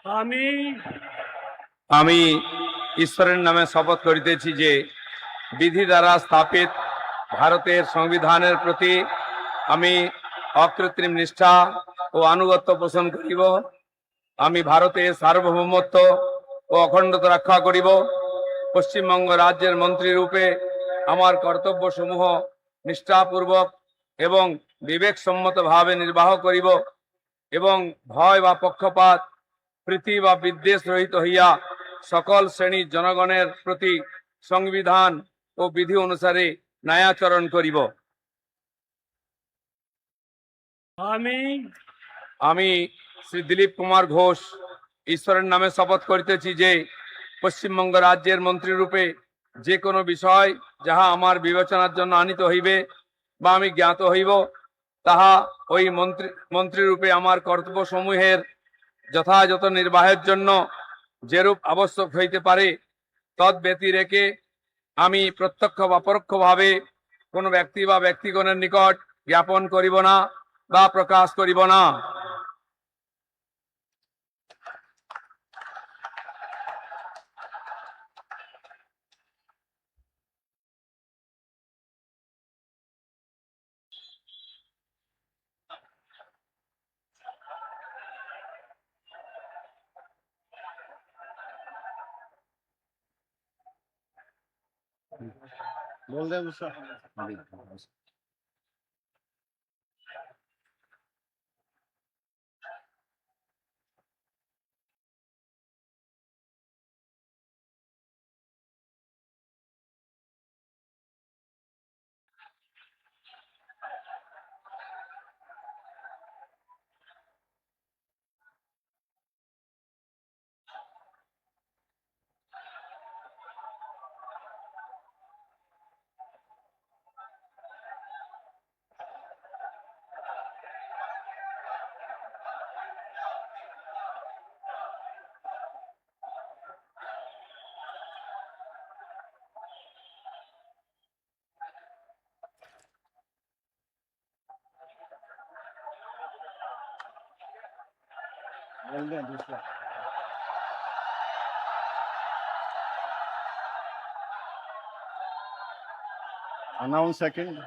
আমি আমি ঈশ্বরের নামে শপথ করিতেছি যে বিধি দ্বারা স্থাপিত ভারতের সংবিধানের প্রতি আমি অকৃত্রিম নিষ্ঠা ও আনুগত্য পোষণ করিব। আমি ভারতের সার্বভৌমত্ব ও অখণ্ডতা রক্ষা করিব। পশ্চিমবঙ্গ রাজ্যের মন্ত্রী রূপে আমার কর্তব্যসমূহ নিষ্ঠাপূর্বক এবং বিবেকসম্মতভাবে নির্বাহ করিব এবং ভয় বা পক্ষপাত প্রীতি বা বিদ্বেষ রহিত হইয়া সকল শ্রেণীর জনগণের প্রতি সংবিধান ও বিধি অনুসারে ন্যায়াচরণ করিব। আমি আমি শ্রী দিলীপ কুমার ঘোষ ঈশ্বরের নামে শপথ করিতেছি যে পশ্চিমবঙ্গ রাজ্যের মন্ত্রী রূপে যে কোনো বিষয় যাহা আমার বিবেচনার জন্য আনিত হইবে বা আমি জ্ঞাত হইব, তাহা ওই মন্ত্রী রূপে আমার কর্তব্যসমূহের যথাযথ নির্বাহের জন্য যেরূপ আবশ্যক হইতে পারে তদ ব্যতি রেখে আমি প্রত্যক্ষ বা পরোক্ষভাবে কোনো ব্যক্তি বা ব্যক্তিগণের নিকট জ্ঞাপন করিব না বা প্রকাশ করিব না। बोल दे उसका। बोल दे दूसरा। Announce second.